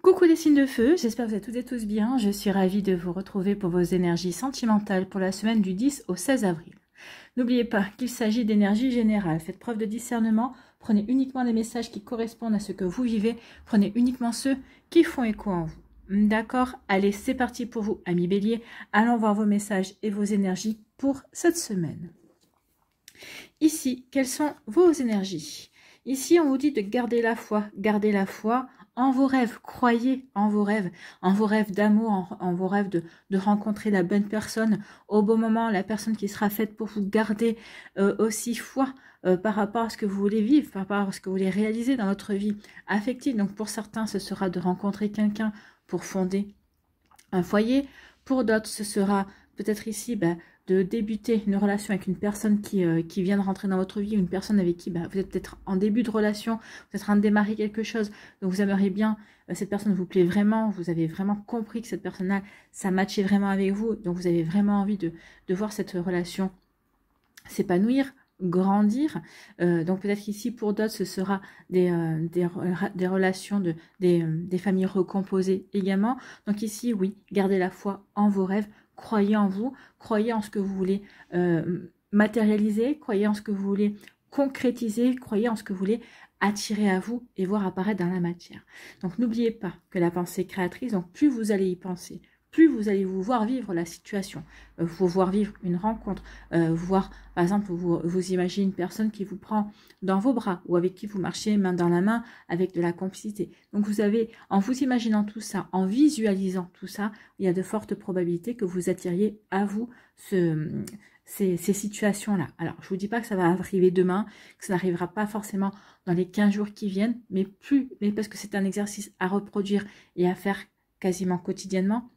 Coucou les signes de feu, j'espère que vous êtes toutes et tous bien. Je suis ravie de vous retrouver pour vos énergies sentimentales pour la semaine du 10 au 16 avril. N'oubliez pas qu'il s'agit d'énergie générale. Faites preuve de discernement. Prenez uniquement les messages qui correspondent à ce que vous vivez. Prenez uniquement ceux qui font écho en vous. D'accord? Allez, c'est parti pour vous, amis béliers. Allons voir vos messages et vos énergies pour cette semaine. Ici, quelles sont vos énergies? Ici, on vous dit de garder la foi. Gardez la foi en vos rêves, croyez en vos rêves d'amour, en vos rêves de rencontrer la bonne personne au bon moment, la personne qui sera faite pour vous. Garder aussi foi par rapport à ce que vous voulez vivre, par rapport à ce que vous voulez réaliser dans votre vie affective. Donc pour certains, ce sera de rencontrer quelqu'un pour fonder un foyer. Pour d'autres, ce sera peut-être ici de débuter une relation avec une personne qui vient de rentrer dans votre vie, une personne avec qui vous êtes peut-être en début de relation, vous êtes en train de démarrer quelque chose, donc vous aimeriez bien, cette personne vous plaît vraiment, vous avez vraiment compris que cette personne-là, ça matchait vraiment avec vous, donc vous avez vraiment envie de voir cette relation s'épanouir, grandir. Donc peut-être ici pour d'autres ce sera des relations, des familles recomposées également. Donc ici oui, gardez la foi en vos rêves, croyez en vous, croyez en ce que vous voulez matérialiser, croyez en ce que vous voulez concrétiser, croyez en ce que vous voulez attirer à vous et voir apparaître dans la matière. Donc n'oubliez pas que la pensée créatrice, donc plus vous allez y penser, plus vous allez vous voir vivre la situation, vous voir vivre une rencontre, voir, par exemple, vous imaginez une personne qui vous prend dans vos bras ou avec qui vous marchez main dans la main avec de la complicité. Donc vous avez, en vous imaginant tout ça, en visualisant tout ça, il y a de fortes probabilités que vous attiriez à vous ces situations-là. Alors, je ne vous dis pas que ça va arriver demain, que ça n'arrivera pas forcément dans les 15 jours qui viennent, mais parce que c'est un exercice à reproduire et à faire quasiment quotidiennement.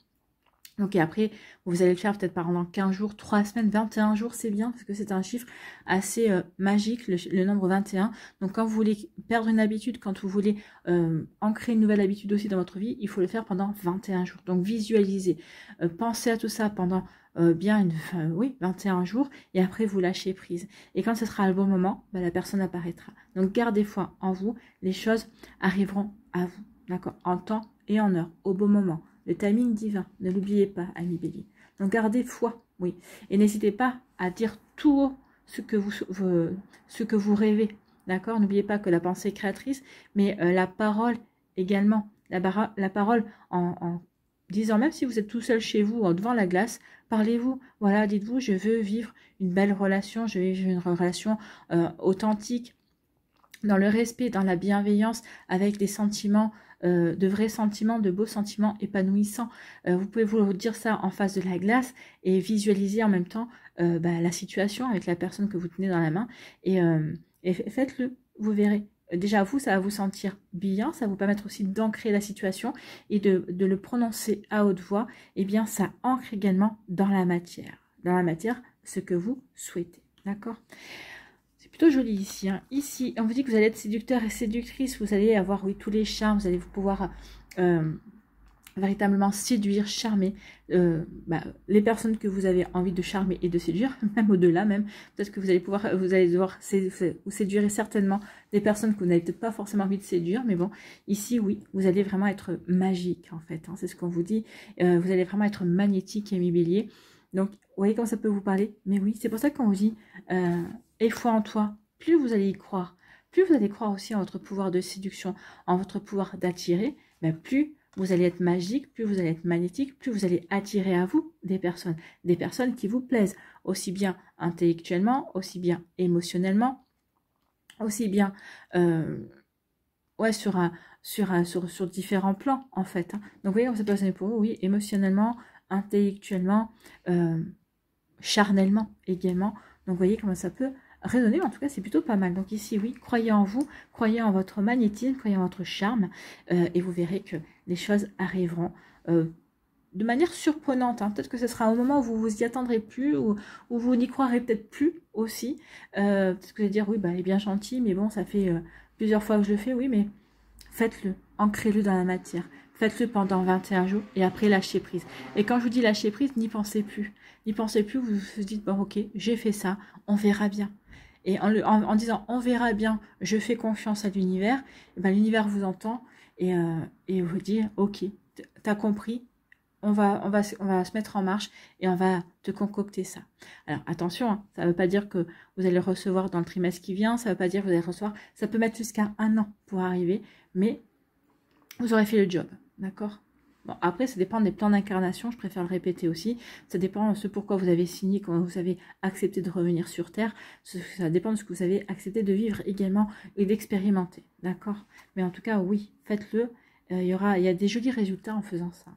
Donc et après, vous allez le faire peut-être pendant 15 jours, 3 semaines, 21 jours, c'est bien, parce que c'est un chiffre assez magique, le nombre 21. Donc quand vous voulez perdre une habitude, quand vous voulez ancrer une nouvelle habitude aussi dans votre vie, il faut le faire pendant 21 jours. Donc visualisez, pensez à tout ça pendant 21 jours, et après vous lâchez prise. Et quand ce sera le bon moment, la personne apparaîtra. Donc gardez foi en vous, les choses arriveront à vous, d'accord, en temps et en heure, au bon moment. Le timing divin, ne l'oubliez pas, amis béliers. Donc gardez foi, oui. Et n'hésitez pas à dire tout haut ce que vous rêvez. D'accord? N'oubliez pas que la pensée est créatrice, mais la parole également. La parole en disant, même si vous êtes tout seul chez vous, devant la glace, parlez-vous. Voilà, dites-vous, je veux vivre une belle relation, je veux vivre une relation authentique, dans le respect, dans la bienveillance, avec des sentiments, de vrais sentiments, de beaux sentiments épanouissants. Vous pouvez vous dire ça en face de la glace et visualiser en même temps la situation avec la personne que vous tenez dans la main. Et faites-le, vous verrez. Déjà, vous, ça va vous sentir bien, ça va vous permettre aussi d'ancrer la situation et de le prononcer à haute voix. Eh bien, ça ancre également dans la matière. Dans la matière, ce que vous souhaitez. D'accord ? Plutôt joli ici. Hein. Ici, on vous dit que vous allez être séducteur et séductrice. Vous allez avoir, oui, tous les charmes. Vous allez pouvoir véritablement séduire, charmer les personnes que vous avez envie de charmer et de séduire, même au-delà même. Peut-être que vous allez devoir séduire certainement des personnes que vous n'avez peut-être pas forcément envie de séduire. Mais bon, ici, oui, vous allez vraiment être magique, en fait. Hein, c'est ce qu'on vous dit. Vous allez vraiment être magnétique, amis bélier. Donc, vous voyez comment ça peut vous parler. Mais oui, c'est pour ça qu'on vous dit... et foi en toi, plus vous allez y croire, plus vous allez croire aussi en votre pouvoir de séduction, en votre pouvoir d'attirer, plus vous allez être magique, plus vous allez être magnétique, plus vous allez attirer à vous des personnes qui vous plaisent, aussi bien intellectuellement, aussi bien émotionnellement, aussi bien sur différents plans en fait. Hein. Donc vous voyez, on s'est passionné pour vous, oui, émotionnellement, intellectuellement, charnellement également. Donc vous voyez comment ça peut résonner, mais en tout cas c'est plutôt pas mal. Donc ici oui, croyez en vous, croyez en votre magnétisme, croyez en votre charme, et vous verrez que les choses arriveront de manière surprenante. Hein. Peut-être que ce sera au moment où vous vous y attendrez plus, ou vous n'y croirez peut-être plus aussi. Peut-être que vous allez dire oui, elle est bien gentille, mais bon, ça fait plusieurs fois que je le fais, oui, mais faites-le, ancrez-le dans la matière. Faites-le pendant 21 jours et après lâchez prise. Et quand je vous dis lâcher prise, n'y pensez plus. N'y pensez plus, vous vous dites, bon ok, j'ai fait ça, on verra bien. Et en disant on verra bien, je fais confiance à l'univers, l'univers vous entend et vous dire, ok, t'as compris, on va se mettre en marche et on va te concocter ça. Alors attention, hein, ça ne veut pas dire que vous allez recevoir dans le trimestre qui vient, ça ne veut pas dire que vous allez recevoir, ça peut mettre jusqu'à 1 an pour arriver, mais vous aurez fait le job, d'accord? Bon, après, ça dépend des plans d'incarnation, je préfère le répéter aussi. Ça dépend de ce pourquoi vous avez signé, quand vous avez accepté de revenir sur Terre. Ça dépend de ce que vous avez accepté de vivre également et d'expérimenter, d'accord? Mais en tout cas, oui, faites-le. Il y a des jolis résultats en faisant ça.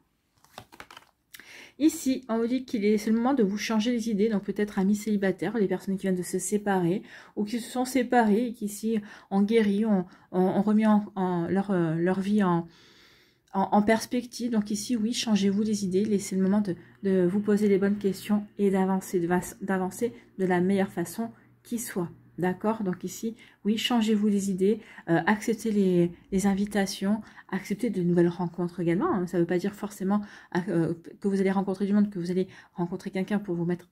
Ici, on vous dit c'est le moment de vous changer les idées, donc peut-être amis célibataires, les personnes qui viennent de se séparer, ou qui se sont séparées et qui ici ont guéri, ont remis leur vie en perspective. Donc ici, oui, changez-vous les idées, laissez le moment de vous poser les bonnes questions et d'avancer de la meilleure façon qui soit. D'accord? Donc ici, oui, changez-vous les idées, acceptez les invitations, acceptez de nouvelles rencontres également. Hein. Ça ne veut pas dire forcément que vous allez rencontrer du monde, que vous allez rencontrer quelqu'un pour vous mettre,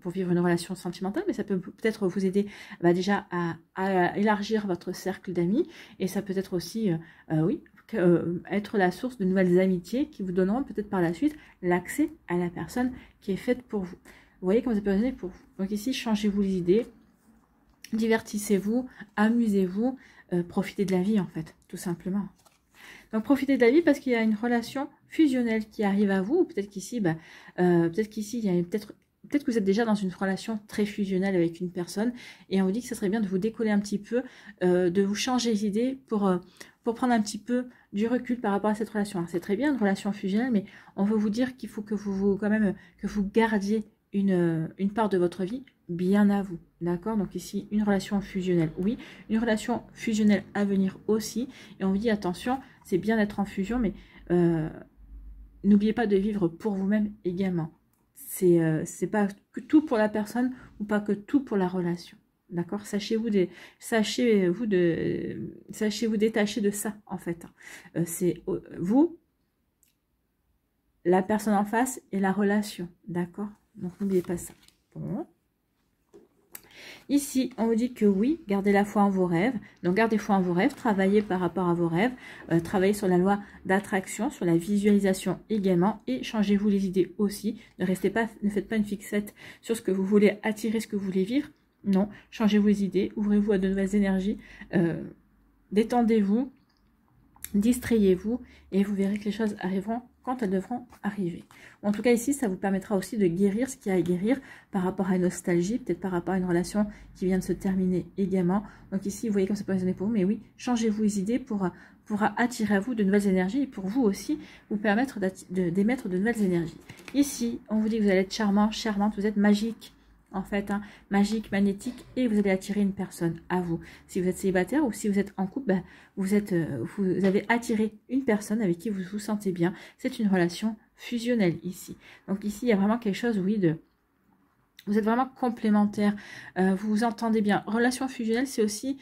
pour vivre une relation sentimentale, mais ça peut peut-être vous aider déjà à élargir votre cercle d'amis, et ça peut être aussi, oui, être la source de nouvelles amitiés qui vous donneront peut-être par la suite l'accès à la personne qui est faite pour vous. Vous voyez comment ça peut résonner pour vous. Donc ici, changez-vous les idées. Divertissez-vous, amusez-vous, profitez de la vie en fait, tout simplement. Donc profitez de la vie parce qu'il y a une relation fusionnelle qui arrive à vous. Peut-être qu'ici, il y a peut-être que vous êtes déjà dans une relation très fusionnelle avec une personne et on vous dit que ça serait bien de vous décoller un petit peu, de vous changer les idées pour prendre un petit peu du recul par rapport à cette relation. C'est très bien une relation fusionnelle, mais on veut vous dire qu'il faut que vous gardiez une part de votre vie bien à vous, d'accord? Donc ici, une relation fusionnelle, oui, une relation fusionnelle à venir aussi, et on vous dit attention, c'est bien d'être en fusion, mais n'oubliez pas de vivre pour vous-même également. C'est pas que tout pour la personne ou pas que tout pour la relation, d'accord? Sachez-vous détacher de ça, en fait. C'est vous, la personne en face et la relation, d'accord? Donc n'oubliez pas ça. Bon. Ici, on vous dit que oui, gardez la foi en vos rêves. Donc, gardez foi en vos rêves, travaillez par rapport à vos rêves, travaillez sur la loi d'attraction, sur la visualisation également, et changez-vous les idées aussi. Ne faites pas une fixette sur ce que vous voulez attirer, ce que vous voulez vivre. Non, changez-vous les idées, ouvrez-vous à de nouvelles énergies, détendez-vous, distrayez-vous, et vous verrez que les choses arriveront quand elles devront arriver. En tout cas, ici, ça vous permettra aussi de guérir ce qu'il y a à guérir par rapport à une nostalgie, peut-être par rapport à une relation qui vient de se terminer également. Donc ici, vous voyez comme ça peut résonner pour vous, mais oui, changez-vous les idées pour attirer à vous de nouvelles énergies et pour vous aussi vous permettre d'émettre de nouvelles énergies. Ici, on vous dit que vous allez être charmant, charmante, vous êtes magique. En fait, hein, magique, magnétique, et vous allez attirer une personne à vous. Si vous êtes célibataire ou si vous êtes en couple, vous avez attiré une personne avec qui vous vous sentez bien. C'est une relation fusionnelle ici. Donc ici, il y a vraiment quelque chose, oui, vous êtes vraiment complémentaires, vous vous entendez bien. Relation fusionnelle, c'est aussi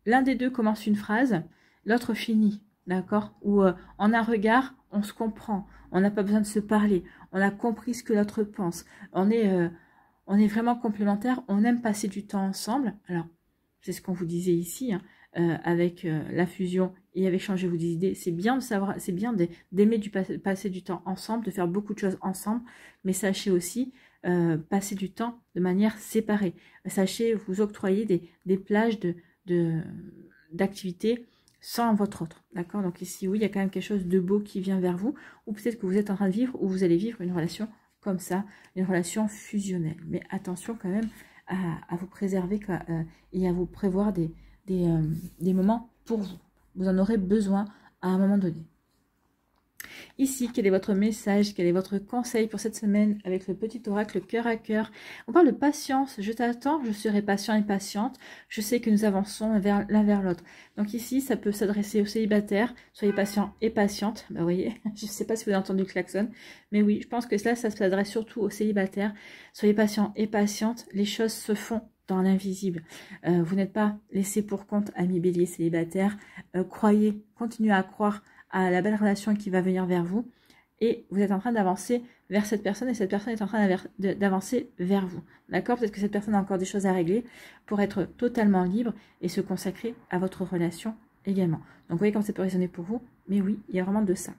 l'un des deux commence une phrase, l'autre finit, d'accord? Ou en un regard, on se comprend, on n'a pas besoin de se parler, on a compris ce que l'autre pense, on est vraiment complémentaires, on aime passer du temps ensemble. Alors, c'est ce qu'on vous disait ici, hein, avec la fusion et avec changez-vous des idées. C'est bien de savoir, c'est bien d'aimer passer du temps ensemble, de faire beaucoup de choses ensemble, mais sachez aussi passer du temps de manière séparée. Sachez vous octroyer des plages d'activités sans votre autre. D'accord? Donc ici, oui, il y a quand même quelque chose de beau qui vient vers vous, ou peut-être que vous êtes en train de vivre, ou vous allez vivre une relation comme ça, une relation fusionnelle. Mais attention quand même à vous préserver et à vous prévoir des moments pour vous. Vous en aurez besoin à un moment donné. Ici, quel est votre message, quel est votre conseil pour cette semaine avec le petit oracle cœur à cœur? On parle de patience. Je t'attends, je serai patient et patiente. Je sais que nous avançons l'un vers l'autre. Donc ici, ça peut s'adresser aux célibataires. Soyez patient et patiente. Bah, vous voyez, je ne sais pas si vous avez entendu le klaxon. Mais oui, je pense que ça s'adresse surtout aux célibataires. Soyez patient et patiente. Les choses se font dans l'invisible. Vous n'êtes pas laissé pour compte, amis bélier célibataire. Croyez, continuez à croire à la belle relation qui va venir vers vous, et vous êtes en train d'avancer vers cette personne, et cette personne est en train d'avancer vers vous. D'accord? Peut-être que cette personne a encore des choses à régler pour être totalement libre et se consacrer à votre relation également. Donc, vous voyez comme ça peut résonner pour vous. Mais oui, il y a vraiment de ça.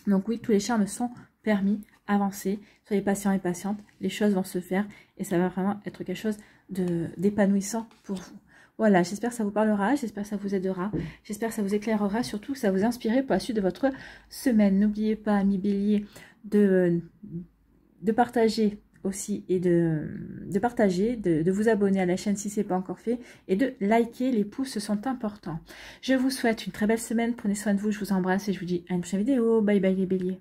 Donc oui, tous les charmes sont permis, avancez, soyez patient et patiente, les choses vont se faire et ça va vraiment être quelque chose d'épanouissant pour vous. Voilà, j'espère que ça vous parlera, j'espère que ça vous aidera, j'espère que ça vous éclairera, surtout que ça vous inspirera pour la suite de votre semaine. N'oubliez pas, amis béliers, de partager aussi et de partager, de vous abonner à la chaîne si ce n'est pas encore fait et de liker, les pouces sont importants. Je vous souhaite une très belle semaine, prenez soin de vous, je vous embrasse et je vous dis à une prochaine vidéo. Bye bye les béliers.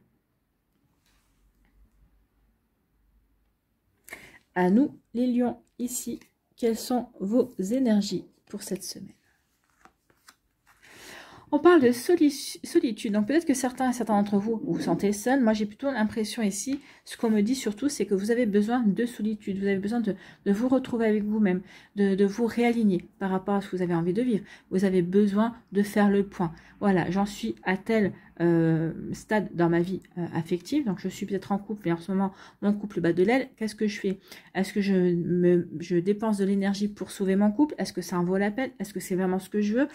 À nous les lions, ici, quelles sont vos énergies pour cette semaine? On parle de solitude, donc peut-être que certains d'entre vous vous sentez seul. Moi, j'ai plutôt l'impression ici, ce qu'on me dit surtout, c'est que vous avez besoin de solitude. Vous avez besoin de vous retrouver avec vous-même, de vous réaligner par rapport à ce que vous avez envie de vivre. Vous avez besoin de faire le point. Voilà, j'en suis à tel stade dans ma vie affective. Donc, je suis peut-être en couple, mais en ce moment, mon couple bat de l'aile. Qu'est-ce que je fais? Est-ce que je dépense de l'énergie pour sauver mon couple? Est-ce que ça en vaut la peine? Est-ce que c'est vraiment ce que je veux?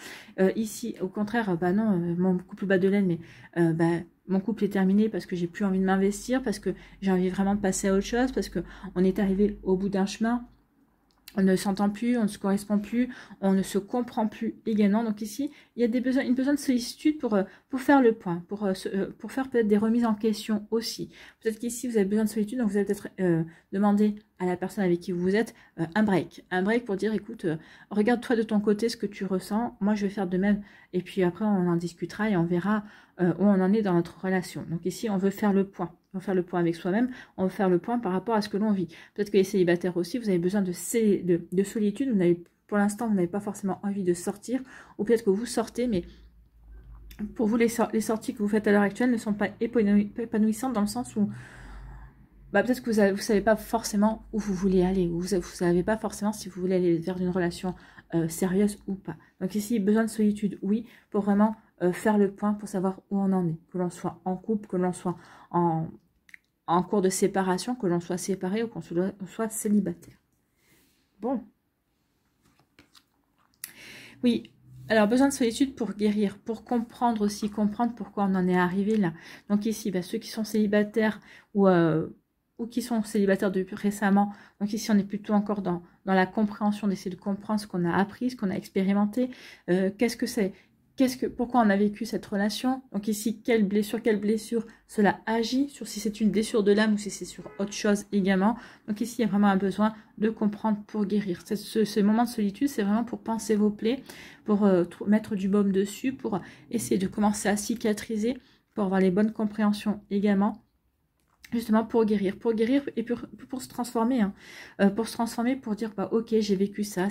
Ici, au contraire, bah non, mon couple bat de l'aile, mais mon couple est terminé parce que j'ai plus envie de m'investir, parce que j'ai envie vraiment de passer à autre chose, parce que on est arrivé au bout d'un chemin. On ne s'entend plus, on ne se correspond plus, on ne se comprend plus également. Donc ici, il y a une besoin de sollicitude pour faire le point, pour faire peut-être des remises en question aussi. Peut-être qu'ici, vous avez besoin de solitude, donc vous allez peut-être demander à la personne avec qui vous êtes un break. Un break pour dire, écoute, regarde-toi de ton côté ce que tu ressens, moi je vais faire de même. Et puis après, on en discutera et on verra où on en est dans notre relation. Donc ici, on veut faire le point. On veut faire le point avec soi-même, on veut faire le point par rapport à ce que l'on vit. Peut-être que les célibataires aussi, vous avez besoin de solitude, pour l'instant, vous n'avez pas forcément envie de sortir, ou peut-être que vous sortez, mais pour vous, les sorties que vous faites à l'heure actuelle ne sont pas épanouissantes dans le sens où peut-être que vous ne savez pas forcément où vous voulez aller, ou vous ne savez pas forcément si vous voulez aller vers une relation sérieuse ou pas. Donc ici, besoin de solitude, oui, pour vraiment faire le point, pour savoir où on en est, que l'on soit en couple, que l'on soit en cours de séparation, que l'on soit séparé ou qu'on soit célibataire. Bon. Oui, alors besoin de solitude pour guérir, pour comprendre aussi, comprendre pourquoi on en est arrivé là. Donc ici, ceux qui sont célibataires ou qui sont célibataires depuis récemment, donc ici on est plutôt encore dans la compréhension, d'essayer de comprendre ce qu'on a appris, ce qu'on a expérimenté, qu'est-ce que c'est, pourquoi on a vécu cette relation. Donc ici, quelle blessure cela agit, sur si c'est une blessure de l'âme ou si c'est sur autre chose également. Donc ici, il y a vraiment un besoin de comprendre pour guérir. Ce moment de solitude, c'est vraiment pour panser vos plaies, pour mettre du baume dessus, pour essayer de commencer à cicatriser, pour avoir les bonnes compréhensions également. Justement pour guérir et pour se transformer, pour se transformer, pour dire ok, j'ai vécu ça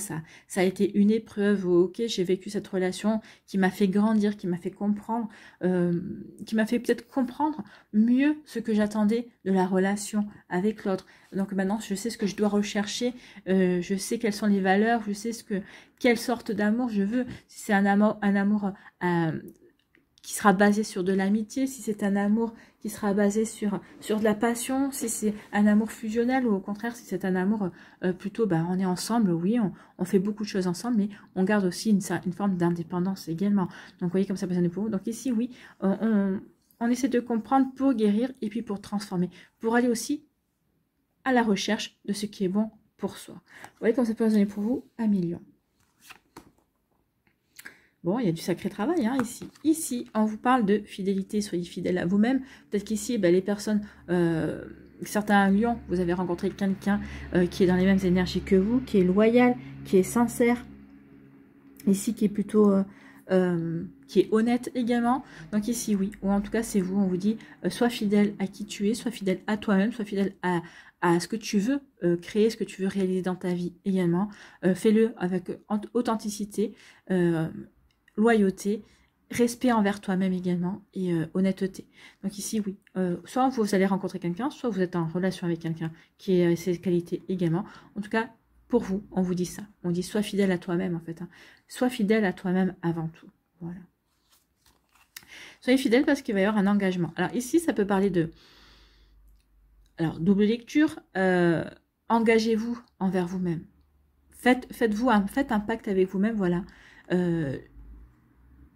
a été une épreuve, ok, j'ai vécu cette relation qui m'a fait grandir, qui m'a fait comprendre, qui m'a fait peut-être comprendre mieux ce que j'attendais de la relation avec l'autre. Donc maintenant je sais ce que je dois rechercher, je sais quelles sont les valeurs, je sais quelle sorte d'amour je veux, si c'est un amour qui sera basé sur de l'amitié, si c'est un amour qui sera basé sur de la passion, si c'est un amour fusionnel ou au contraire si c'est un amour plutôt on est ensemble, oui, on fait beaucoup de choses ensemble, mais on garde aussi une forme d'indépendance également. Donc vous voyez comme ça peut pour vous. Donc ici oui, on essaie de comprendre pour guérir et puis pour transformer, pour aller aussi à la recherche de ce qui est bon pour soi. Vous voyez comme ça peut résonner pour vous, à million. Bon, il y a du sacré travail ici. Ici, on vous parle de fidélité, soyez fidèles à vous-même. Peut-être qu'ici, les personnes, certains lions, vous avez rencontré quelqu'un qui est dans les mêmes énergies que vous, qui est loyal, qui est sincère. Ici, qui est plutôt, qui est honnête également. Donc ici, oui, ou en tout cas, c'est vous, on vous dit, sois fidèle à qui tu es, sois fidèle à toi-même, sois fidèle à ce que tu veux créer, ce que tu veux réaliser dans ta vie également. Fais-le avec authenticité, loyauté, respect envers toi-même également et honnêteté. Donc ici, oui, soit vous allez rencontrer quelqu'un, soit vous êtes en relation avec quelqu'un qui a ces qualités également. En tout cas, pour vous, on vous dit ça. On dit sois fidèle à toi-même en fait. Sois fidèle à toi-même avant tout. Voilà. Soyez fidèle parce qu'il va y avoir un engagement. Alors ici, ça peut parler de... Alors, double lecture, engagez-vous envers vous-même. Faites un pacte avec vous-même, voilà.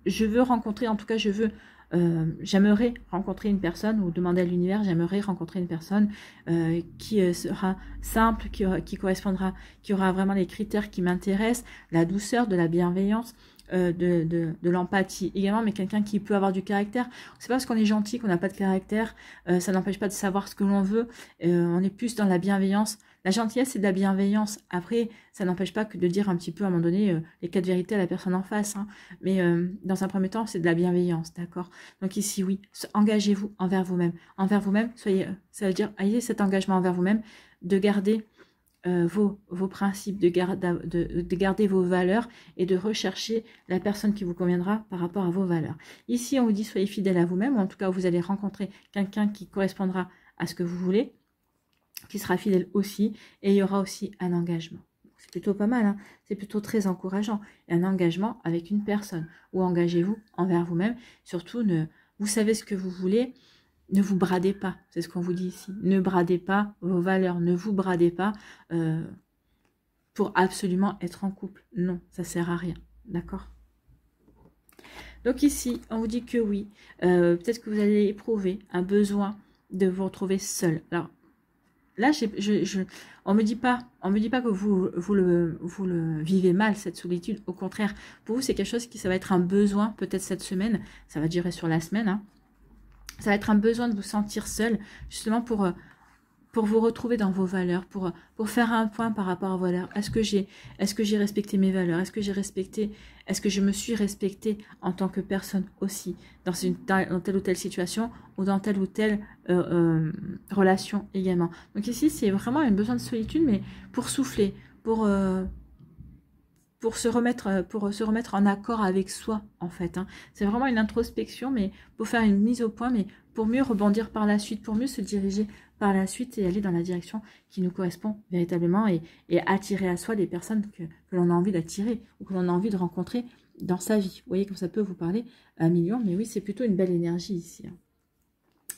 je veux rencontrer, en tout cas, j'aimerais rencontrer une personne, ou demander à l'univers, j'aimerais rencontrer une personne qui sera simple, qui correspondra, qui aura vraiment les critères qui m'intéressent, la douceur, de la bienveillance, de l'empathie également, mais quelqu'un qui peut avoir du caractère. C'est pas parce qu'on est gentil qu'on n'a pas de caractère, ça n'empêche pas de savoir ce que l'on veut, on est plus dans la bienveillance. La gentillesse, c'est de la bienveillance. Après, ça n'empêche pas que de dire un petit peu, à un moment donné, les 4 vérités à la personne en face. Hein. Mais dans un premier temps, c'est de la bienveillance, d'accord? Donc ici, oui, engagez-vous envers vous-même. Envers vous-même, soyez, ça veut dire, ayez cet engagement envers vous-même, de garder vos principes, de garder vos valeurs et de rechercher la personne qui vous conviendra par rapport à vos valeurs. Ici, on vous dit, soyez fidèle à vous-même, ou en tout cas, vous allez rencontrer quelqu'un qui correspondra à ce que vous voulez, qui sera fidèle aussi, et il y aura aussi un engagement. C'est plutôt pas mal, hein, c'est plutôt très encourageant. Et un engagement avec une personne, ou engagez-vous envers vous-même, surtout, vous savez ce que vous voulez, ne vous bradez pas, c'est ce qu'on vous dit ici. Ne bradez pas vos valeurs, ne vous bradez pas pour absolument être en couple. Non, ça sert à rien, d'accord? Donc ici, on vous dit que oui, peut-être que vous allez éprouver un besoin de vous retrouver seul. Alors, là, on me dit pas que vous le vivez mal, cette solitude. Au contraire, pour vous, c'est quelque chose ça va être un besoin, peut-être cette semaine, ça va durer sur la semaine, hein. Ça va être un besoin de vous sentir seul, justement pour vous retrouver dans vos valeurs, pour faire un point par rapport à vos valeurs. Est-ce que j'ai respecté mes valeurs? Est-ce que je me suis respectée en tant que personne aussi, dans telle ou telle situation, ou dans telle ou telle relation également. Donc ici, c'est vraiment un besoin de solitude, mais pour souffler, pour se remettre en accord avec soi, en fait. Hein. C'est vraiment une introspection, mais pour faire une mise au point, mais pour mieux rebondir par la suite, pour mieux se diriger par la suite et aller dans la direction qui nous correspond véritablement et attirer à soi des personnes que l'on a envie d'attirer ou que l'on a envie de rencontrer dans sa vie. Vous voyez comme ça peut vous parler à un million, mais oui, c'est plutôt une belle énergie ici. Hein.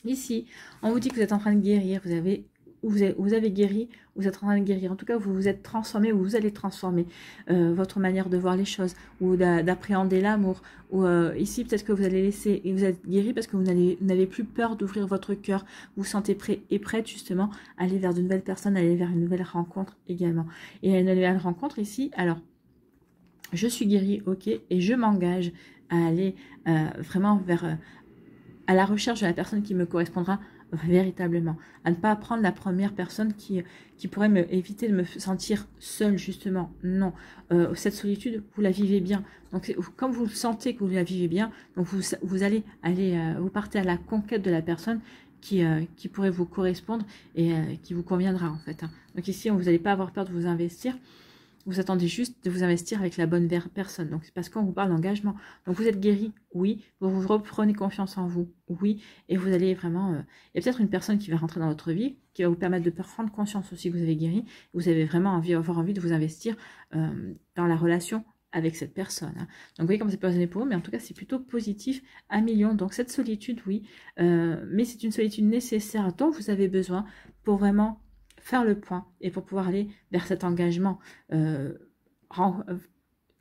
Ici, on vous dit que vous êtes en train de guérir, vous avez guéri, vous êtes en train de guérir. En tout cas, vous vous êtes transformé ou vous allez transformer votre manière de voir les choses ou d'appréhender l'amour. Ou ici, peut-être que vous allez laisser, et vous êtes guéri parce que vous n'avez plus peur d'ouvrir votre cœur. Vous vous sentez prêt et prête justement à aller vers de nouvelles personnes, à aller vers une nouvelle rencontre également. Et une nouvelle rencontre ici, alors, je suis guérie, ok, et je m'engage à aller vraiment à la recherche de la personne qui me correspondra véritablement, à ne pas prendre la première personne qui pourrait me éviter de me sentir seule justement. Non, cette solitude, vous la vivez bien. Donc comme vous sentez que vous la vivez bien, donc vous allez vous partez à la conquête de la personne qui pourrait vous correspondre et qui vous conviendra en fait. Hein. Donc ici, vous n'allez pas avoir peur de vous investir. Vous attendez juste de vous investir avec la bonne personne. Donc, c'est parce qu'on vous parle d'engagement. Donc, vous êtes guéri, oui. Vous reprenez confiance en vous, oui. Et vous allez vraiment... il y a peut-être une personne qui va rentrer dans votre vie, qui va vous permettre de prendre conscience aussi que vous avez guéri. Vous avez vraiment avoir envie de vous investir dans la relation avec cette personne. Hein. Donc, vous voyez comme c'est pas résonné pour vous, mais en tout cas, c'est plutôt positif à millions. Donc, cette solitude, oui. Mais c'est une solitude nécessaire dont vous avez besoin pour vraiment... faire le point et pour pouvoir aller vers cet engagement,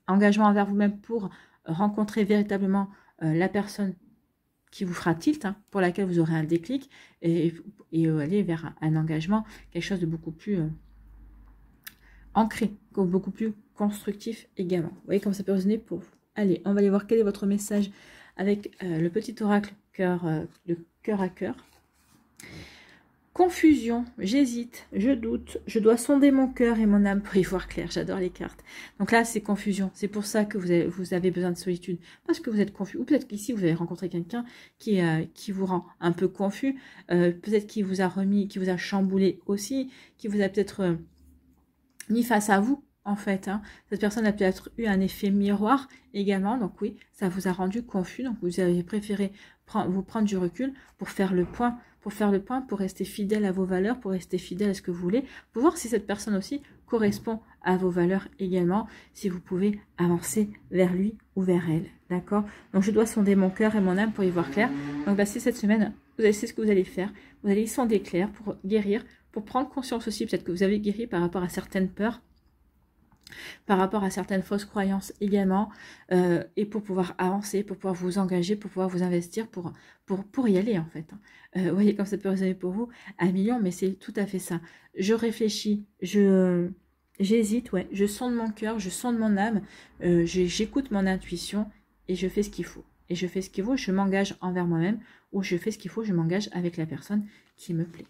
engagement envers vous-même pour rencontrer véritablement la personne qui vous fera tilt, hein, pour laquelle vous aurez un déclic et aller vers un engagement, quelque chose de beaucoup plus ancré, beaucoup plus constructif également. Vous voyez comment ça peut résonner pour vous. Allez, on va aller voir quel est votre message avec le petit oracle de cœur à cœur. Confusion, j'hésite, je doute, je dois sonder mon cœur et mon âme pour y voir clair. J'adore les cartes. Donc là, c'est confusion. C'est pour ça que vous avez besoin de solitude. Parce que vous êtes confus. Ou peut-être qu'ici, vous avez rencontré quelqu'un qui vous rend un peu confus. Peut-être qui vous a chamboulé aussi, qui vous a peut-être mis face à vous, en fait. Hein. Cette personne a peut-être eu un effet miroir également. Donc oui, ça vous a rendu confus. Donc vous avez préféré vous prendre du recul pour faire le point. Pour rester fidèle à vos valeurs, pour rester fidèle à ce que vous voulez, pour voir si cette personne aussi correspond à vos valeurs également, si vous pouvez avancer vers lui ou vers elle, d'accord? Donc je dois sonder mon cœur et mon âme pour y voir clair. Donc c'est cette semaine, vous savez ce que vous allez faire, vous allez y sonder clair pour guérir, pour prendre conscience aussi, peut-être que vous avez guéri par rapport à certaines peurs, par rapport à certaines fausses croyances également, et pour pouvoir avancer, pour pouvoir vous engager, pour pouvoir vous investir, pour y aller en fait. Vous voyez comme ça peut résonner pour vous à millions, mais c'est tout à fait ça. Je réfléchis, j'hésite, ouais, je sonde mon cœur, je sonde mon âme, j'écoute mon intuition et je fais ce qu'il faut. Et je fais ce qu'il faut, je m'engage envers moi-même, ou je fais ce qu'il faut, je m'engage avec la personne qui me plaît.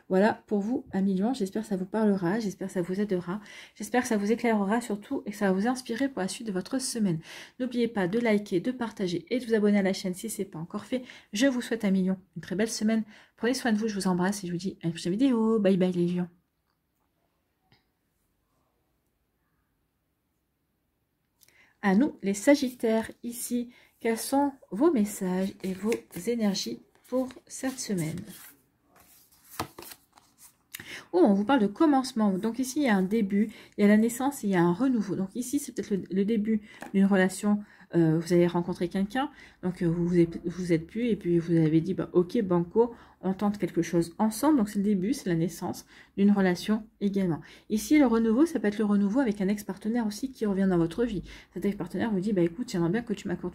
Voilà pour vous à millions, j'espère que ça vous parlera, j'espère que ça vous aidera, j'espère que ça vous éclairera surtout et que ça va vous inspirer pour la suite de votre semaine. N'oubliez pas de liker, de partager et de vous abonner à la chaîne si ce n'est pas encore fait. Je vous souhaite à millions une très belle semaine, prenez soin de vous, je vous embrasse et je vous dis à une prochaine vidéo, bye bye les lions. À nous les Sagittaires, ici, quels sont vos messages et vos énergies pour cette semaine? Oh, on vous parle de commencement. Donc ici, il y a un début, il y a la naissance, et il y a un renouveau. Donc ici, c'est peut-être le début d'une relation. Vous avez rencontré quelqu'un, donc vous êtes plus, et puis vous avez dit, bah, ok, banco, on tente quelque chose ensemble. Donc c'est le début, c'est la naissance d'une relation également. Ici, le renouveau, ça peut être le renouveau avec un ex-partenaire aussi qui revient dans votre vie. Cet ex-partenaire vous dit, bah écoute, j'aimerais bien que tu m'accordes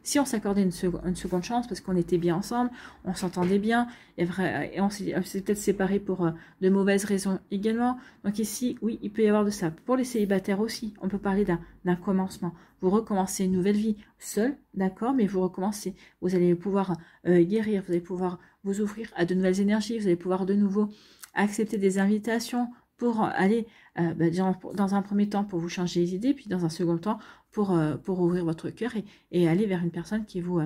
si on s'accordait une seconde chance, parce qu'on était bien ensemble, on s'entendait bien, et on s'est peut-être séparés pour de mauvaises raisons également. Donc ici, oui, il peut y avoir de ça. Pour les célibataires aussi, on peut parler d'un commencement. Vous recommencez une nouvelle vie seul, d'accord, mais vous recommencez. Vous allez pouvoir guérir, vous allez pouvoir vous ouvrir à de nouvelles énergies, vous allez pouvoir de nouveau accepter des invitations pour aller, dans un premier temps, pour vous changer les idées, puis dans un second temps, pour ouvrir votre cœur et aller vers une personne qui vous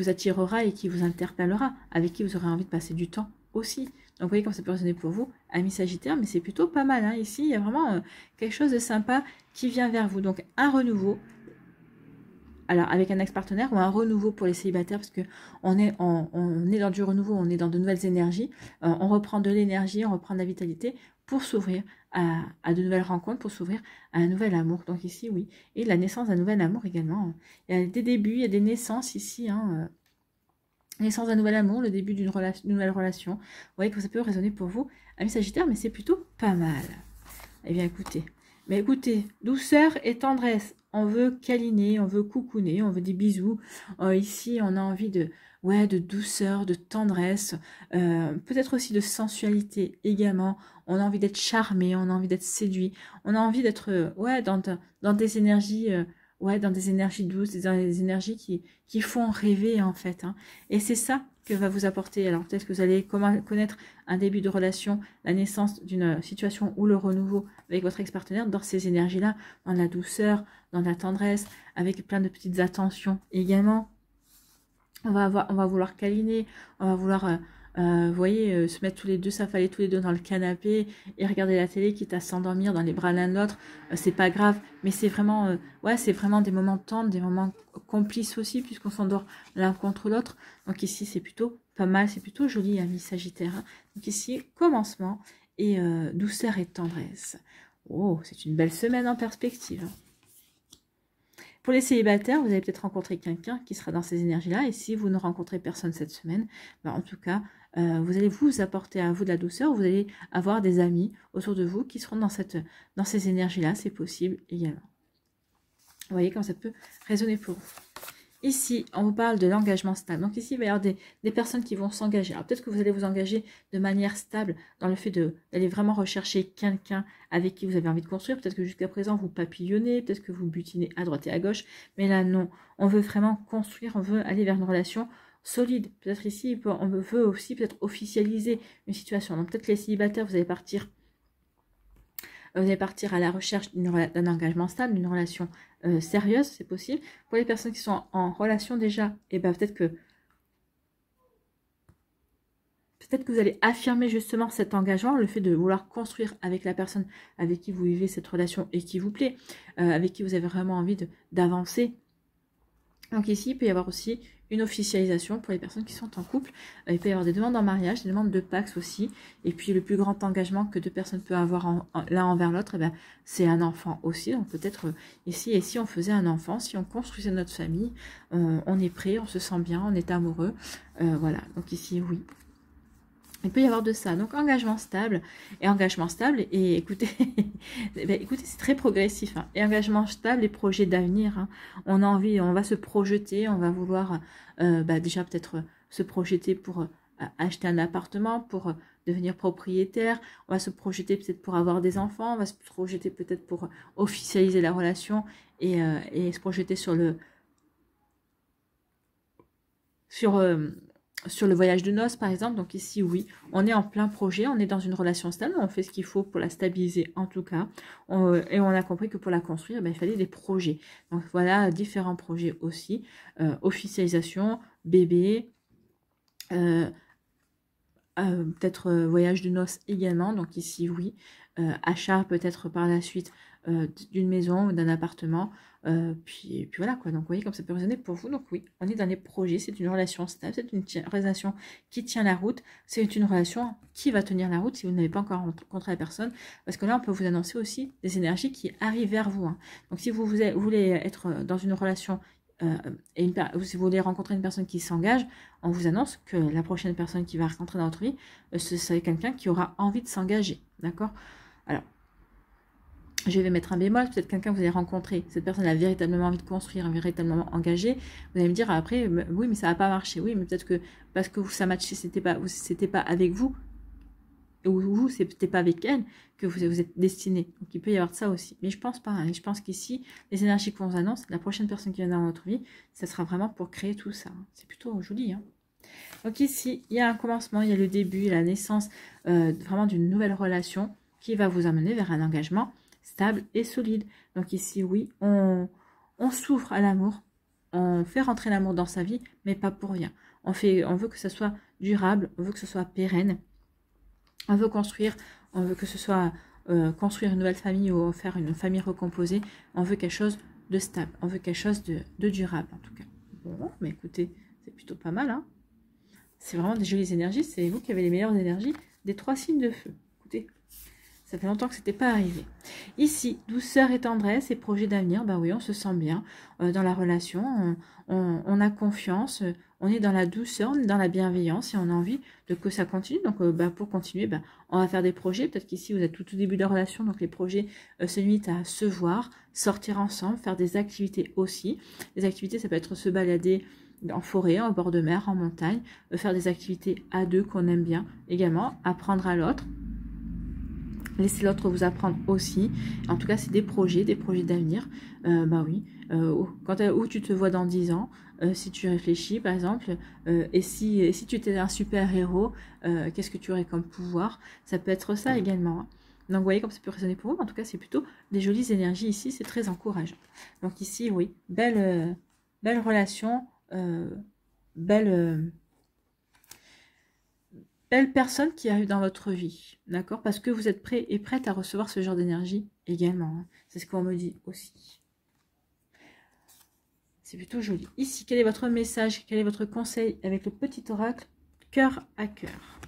attirera et qui vous interpellera, avec qui vous aurez envie de passer du temps aussi. Donc vous voyez comme ça peut résonner pour vous, amis Sagittaires, mais c'est plutôt pas mal. Hein. Ici, il y a vraiment quelque chose de sympa qui vient vers vous. Donc un renouveau, alors avec un ex-partenaire, ou un renouveau pour les célibataires, parce que on est dans du renouveau, on est dans de nouvelles énergies, on reprend de l'énergie, on reprend de la vitalité pour s'ouvrir à de nouvelles rencontres, pour s'ouvrir à un nouvel amour. Donc ici, oui, et la naissance d'un nouvel amour également. Il y a des débuts, il y a des naissances ici, naissance d'un nouvel amour, le début d'une nouvelle relation. Vous voyez que ça peut résonner pour vous, amis Sagittaires, mais c'est plutôt pas mal. Eh bien, écoutez, douceur et tendresse. On veut câliner, on veut coucouner, on veut des bisous. Ici, on a envie de douceur, de tendresse, peut-être aussi de sensualité également. On a envie d'être charmé, on a envie d'être séduit, on a envie d'être dans des énergies dans des énergies douces, dans des énergies qui font rêver en fait. Hein. Et c'est ça que va vous apporter. Alors peut-être que vous allez connaître un début de relation, la naissance d'une situation ou le renouveau avec votre ex-partenaire dans ces énergies-là, dans la douceur, dans la tendresse, avec plein de petites attentions également. On va vouloir câliner, on va vouloir... vous voyez, se mettre tous les deux, s'affaler tous les deux dans le canapé et regarder la télé, quitte à s'endormir dans les bras l'un de l'autre, c'est pas grave, mais c'est vraiment, c'est vraiment des moments tendres, des moments complices aussi, puisqu'on s'endort l'un contre l'autre. Donc ici, c'est plutôt pas mal, c'est plutôt joli, amis Sagittaire. Hein. Donc ici, commencement et douceur et tendresse. Oh, c'est une belle semaine en perspective. Pour les célibataires, vous allez peut-être rencontrer quelqu'un qui sera dans ces énergies-là. Et si vous ne rencontrez personne cette semaine, en tout cas, vous allez vous apporter à vous de la douceur. Vous allez avoir des amis autour de vous qui seront dans ces énergies-là. C'est possible également. Vous voyez comme ça peut résonner pour vous. Ici, on vous parle de l'engagement stable. Donc ici, il va y avoir des personnes qui vont s'engager. Alors peut-être que vous allez vous engager de manière stable dans le fait d'aller vraiment rechercher quelqu'un avec qui vous avez envie de construire. Peut-être que jusqu'à présent, vous papillonnez, peut-être que vous butinez à droite et à gauche. Mais là, non. On veut vraiment construire, on veut aller vers une relation solide. Peut-être ici, on veut aussi peut-être officialiser une situation. Donc peut-être les célibataires, vous allez partir à la recherche d'un engagement stable, d'une relation sérieuse, c'est possible. Pour les personnes qui sont en relation déjà, peut-être que vous allez affirmer justement cet engagement, le fait de vouloir construire avec la personne avec qui vous vivez cette relation et qui vous plaît, avec qui vous avez vraiment envie d'avancer. Donc ici, il peut y avoir aussi une officialisation pour les personnes qui sont en couple. Il peut y avoir des demandes en mariage, des demandes de Pax aussi. Et puis le plus grand engagement que deux personnes peuvent avoir l'un envers l'autre, c'est un enfant aussi. Donc peut-être ici, et si on faisait un enfant, si on construisait notre famille, on est prêt, on se sent bien, on est amoureux. Voilà, donc ici, oui. Il peut y avoir de ça. Donc, engagement stable. Et engagement stable, et écoutez, écoutez, c'est très progressif. Hein. Et engagement stable et projet d'avenir. Hein. On a envie, on va se projeter, on va vouloir déjà peut-être se projeter pour acheter un appartement, pour devenir propriétaire. On va se projeter peut-être pour avoir des enfants. On va se projeter peut-être pour officialiser la relation et se projeter sur le... sur le voyage de noces, par exemple. Donc ici, oui, on est en plein projet, on est dans une relation stable, on fait ce qu'il faut pour la stabiliser en tout cas. Et on a compris que pour la construire, il fallait des projets. Donc voilà, différents projets aussi. Officialisation, bébé, peut-être voyage de noces également. Donc ici, oui. Achat peut-être par la suite d'une maison ou d'un appartement. Puis voilà quoi, donc vous voyez comme ça peut résonner pour vous. Donc oui, on est dans les projets, c'est une relation stable, c'est une relation qui tient la route, c'est une relation qui va tenir la route si vous n'avez pas encore rencontré la personne, parce que là on peut vous annoncer aussi des énergies qui arrivent vers vous. Hein. Donc si vous voulez être dans une relation si vous voulez rencontrer une personne qui s'engage, on vous annonce que la prochaine personne qui va rencontrer dans votre vie, ce serait quelqu'un qui aura envie de s'engager, d'accord? Alors, je vais mettre un bémol, peut-être quelqu'un que vous avez rencontré, cette personne a véritablement envie de construire, véritablement engagée, vous allez me dire après, oui mais ça n'a pas marché, oui mais peut-être que parce que ça matchait, c'était pas avec vous, ou vous, c'était pas avec elle, que vous êtes destiné, donc il peut y avoir de ça aussi, mais je pense pas, hein. Je pense qu'ici, les énergies qu'on vous annonce, la prochaine personne qui vient dans votre vie, ça sera vraiment pour créer tout ça, hein. C'est plutôt joli, hein. Donc ici, il y a un commencement, il y a le début, la naissance vraiment d'une nouvelle relation qui va vous amener vers un engagement stable et solide. Donc ici, oui, on s'ouvre à l'amour, on fait rentrer l'amour dans sa vie, mais pas pour rien. On veut que ça soit durable, on veut que ce soit pérenne, on veut construire, on veut que ce soit construire une nouvelle famille ou faire une famille recomposée, on veut quelque chose de stable, on veut quelque chose de durable en tout cas. Bon, mais écoutez, c'est plutôt pas mal, hein. C'est vraiment des jolies énergies. C'est vous qui avez les meilleures énergies des 3 signes de feu. Écoutez, ça fait longtemps que ce n'était pas arrivé. Ici, douceur et tendresse et projet d'avenir. Bah oui, on se sent bien dans la relation. On a confiance. On est dans la douceur, on est dans la bienveillance et on a envie que ça continue. Donc, pour continuer, on va faire des projets. Peut-être qu'ici, vous êtes tout au début de la relation. Donc, les projets se limitent à se voir, sortir ensemble, faire des activités aussi. Les activités, ça peut être se balader en forêt, en bord de mer, en montagne, faire des activités à deux qu'on aime bien, également apprendre à l'autre, laisser l'autre vous apprendre aussi. En tout cas, c'est des projets d'avenir. Oui, où tu te vois dans 10 ans, si tu réfléchis par exemple, et si tu étais un super héros, qu'est-ce que tu aurais comme pouvoir? Ça peut être ça également. Hein. Donc vous voyez comme ça peut résonner pour vous, en tout cas c'est plutôt des jolies énergies ici, c'est très encourageant. Donc ici, oui, belle relation. Belle personne qui arrive dans votre vie, d'accord? Parce que vous êtes prêt et prête à recevoir ce genre d'énergie également. Hein. C'est ce qu'on me dit aussi. C'est plutôt joli. Ici, quel est votre message? Quel est votre conseil avec le petit oracle cœur à cœur?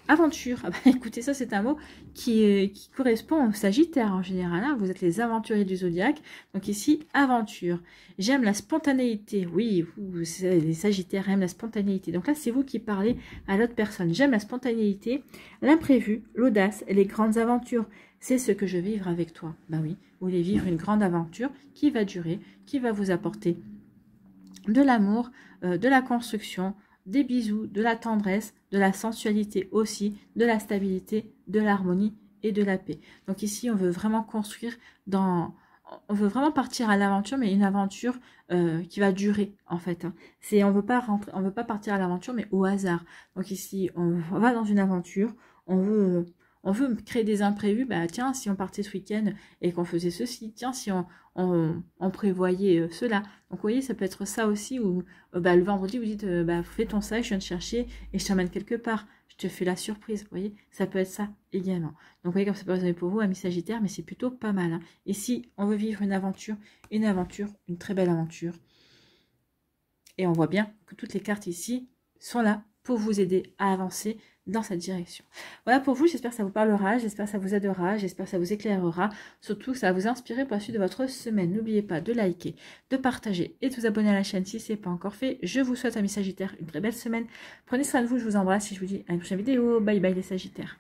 Aventure. Ah bah, écoutez, ça c'est un mot qui correspond au Sagittaire en général. Hein. Vous êtes les aventuriers du zodiaque. Donc ici, aventure. J'aime la spontanéité. Oui, vous, les Sagittaires aiment la spontanéité. Donc là, c'est vous qui parlez à l'autre personne. J'aime la spontanéité, l'imprévu, l'audace et les grandes aventures. C'est ce que je veux vivre avec toi. Ben oui, vous voulez vivre une grande aventure qui va durer, qui va vous apporter de l'amour, de la construction, des bisous, de la tendresse, de la sensualité aussi, de la stabilité, de l'harmonie et de la paix. Donc ici, on veut vraiment construire on veut vraiment partir à l'aventure, mais une aventure qui va durer en fait. Hein. On veut pas partir à l'aventure, mais au hasard. Donc ici, on va dans une aventure, on veut créer des imprévus. Bah tiens, si on partait ce week-end et qu'on faisait ceci, tiens, si on prévoyait cela. Donc vous voyez, ça peut être ça aussi, où le vendredi, vous dites, fais ton sac, je viens te chercher et je t'emmène quelque part. Je te fais la surprise, vous voyez, ça peut être ça également. Donc vous voyez, comme ça peut résonner pour vous, amis Sagittaire, mais c'est plutôt pas mal. Hein. Et si on veut vivre une aventure, une très belle aventure, et on voit bien que toutes les cartes ici sont là pour vous aider à avancer dans cette direction. Voilà pour vous, j'espère que ça vous parlera, j'espère que ça vous aidera, j'espère que ça vous éclairera, surtout que ça va vous inspirer pour la suite de votre semaine. N'oubliez pas de liker, de partager et de vous abonner à la chaîne si ce n'est pas encore fait. Je vous souhaite, amis Sagittaires, une très belle semaine. Prenez soin de vous, je vous embrasse et je vous dis à une prochaine vidéo. Bye bye les Sagittaires.